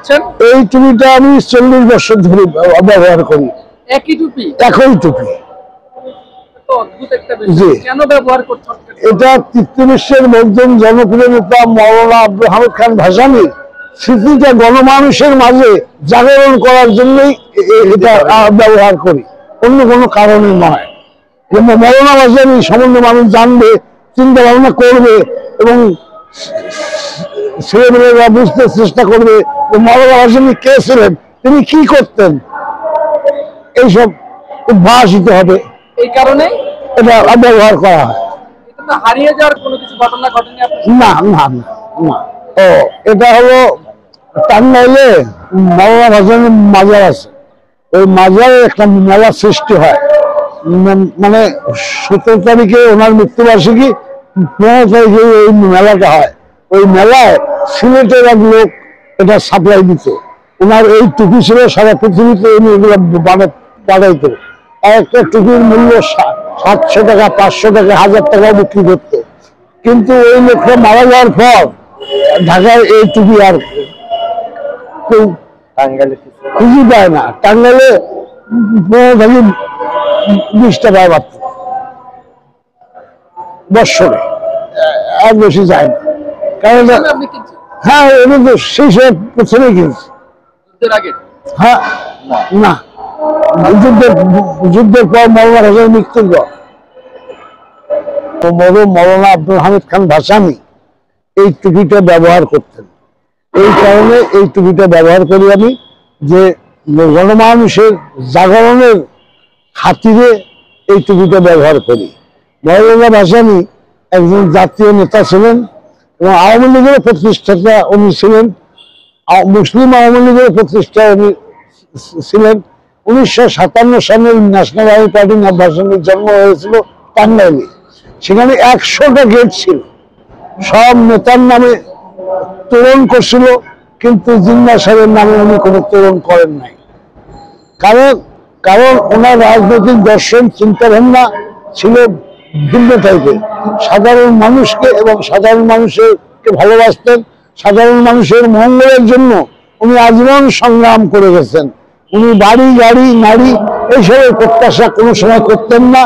করছেন? এই টুপিটা আমি 40 বছর ধরে ব্যবহার করি। একই টুপি? একই টুপি। অদ্ভুত একটা বিষয়, কেন ব্যবহার করছেন? এটা তিতুমিরের মধ্যম জনপ্রিয় নেতা মাওলানা আব্দুল হামিদ খান ভাসানীর স্মৃতিটা গণমানুষের মাঝে জাগরণ করার জন্যই এটা ব্যবহার করি, অন্য কোনো কারণে নয়। মাওলানা ভাসানী সম্বন্ধে মানুষ জানবে, চিন্তা ভাবনা করবে এবং ছেলেমেয়েরা বুঝতে চেষ্টা করবে যে মাওলানা ভাসানী কে ছিলেন, তিনি কি করতেন, এইসব উদ্ভাসিত হবে। এই কারণে এটা ব্যবহার করা হয়। হারিয়ে যাওয়ার কোনো কিছু ঘটনা ঘটেনি? না না না। ও এটা হলো টাঙ্গাইলে মাওলানা ভাসানীর মাজার আছে, ওই মাজারে একটা মেলা সৃষ্টি হয়। মানে 17 তারিখে ওনার মৃত্যুবার্ষিকী, 15 তারিখে এই মেলাটা হয়। ওই মেলায় সিলেটের এক লোক এটা সাপ্লাই দিত। ওনার এই টুপি ছিল সারা পৃথিবীতে উনি এগুলো পাঠাইতো। একটা টুপির মূল্য 700 টাকা, 500 টাকা, 1000 টাকা বিক্রি করতো। কিন্তু ওই লোকটা মারা যাওয়ার পর ঢাকার এই টুপি আর কেউ খুঁজে পায় না। টাঙ্গাইলে 15 থেকে 20 টাকা মাত্র বৎসরে, আর বেশি যায় না। কারণ হ্যাঁ, এটা তো সেই সব পেছনে কিনছি। হ্যাঁ না, যুদ্ধের পর মাওলানা ভাসানীর মৃত্যুর পর মাওলানা আব্দুল হামিদ খান ভাসানী এই টুপিটা ব্যবহার করতেন। এই কারণে এই টুপিটা ব্যবহার করি আমি, যে গণমানুষের জাগরণের খাতিরে এই টুপিটা ব্যবহার করি। মাওলানা ভাসানী একজন জাতীয় নেতা ছিলেন এবং আওয়ামী লীগের প্রতিষ্ঠাতা উনি ছিলেন, মুসলিম আওয়ামী লীগের প্রতিষ্ঠা উনি ছিলেন। 1957 সালে ন্যাশনাল আওয়ামী পার্টি ভাসানীর জন্ম হয়েছিল টাঙ্গাইলে। সেখানে 100টা গেট ছিল, সব নেতার নামে তোরণ করছিল, কিন্তু জিন্নাহ সাহেবের নামে উনি কোনো তোরণ করেন নাই। কারণ ওনার রাজনৈতিক দর্শন, চিন্তা ভাবনা ছিল ভিন্ন টাইপের। সাধারণ মানুষকে এবং সাধারণ মানুষকে ভালোবাসতেন, সাধারণ মানুষের মঙ্গলের জন্য উনি আজীবন সংগ্রাম করে গেছেন। উনি বাড়ি, গাড়ি, নারী এইসবের প্রত্যাশা কোনো সময় করতেন না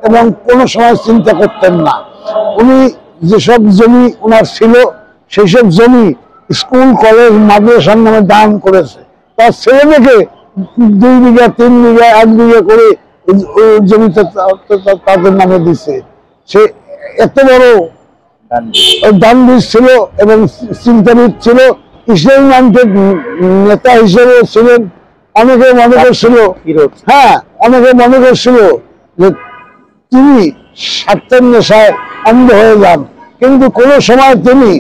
এবং কোনো সময় চিন্তা করতেন না। উনি যেসব জমি ওনার ছিল সেই সব জমি স্কুল, কলেজ, মাদ্রাসার নামে দান করেছে। তার ছেলে মেয়েকে 2 বিঘা, 3 বিঘা, 1 বিঘা করে জমিতে তাদের নামে দিছে। সে এত বড় দানবীর ছিল এবং চিন্তাবিদ ছিল, ইসলামিক নেতা হিসেবে ছিলেন। অনেকে মনে করছিল, হ্যাঁ অনেকে মনে করছিল যে তিনি স্বার্থের নেশায় অন্ধ হয়ে যান, কিন্তু কোনো সময় তিনি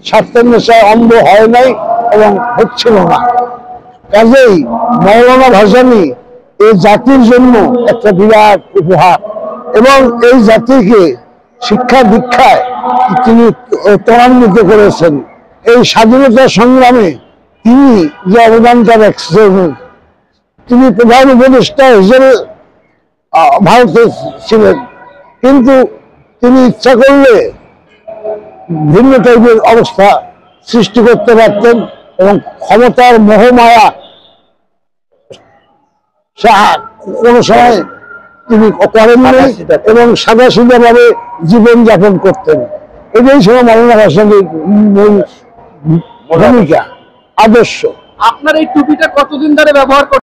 স্বার্থের নেশায় অন্ধ হয় নাই এবং হচ্ছিল না। কাজেই মাওলানা ভাসানী এই জাতির জন্য একটা বিরাট উপহার এবং এই জাতিকে শিক্ষা দীক্ষায় তিনি ত্বরান্বিত করেছেন। এই স্বাধীনতা সংগ্রামে তিনি যে অবদানটা রেখেছেন, তিনি প্রধান উপদেষ্টা হিসেবে ভারতে ছিলেন, কিন্তু তিনি ইচ্ছা করলে ভিন্ন টাইপের অবস্থা সৃষ্টি করতে পারতেন এবং ক্ষমতার মোহমায়া কোনো সময় তিনি করেননি এবং সাদাসিধা ভাবে জীবন যাপন করতেন। এটাই ছিল মাওলানা ভাসানীর মূল ভূমিকা, আদর্শ। আপনার এই টুপিটা কতদিন ধরে ব্যবহার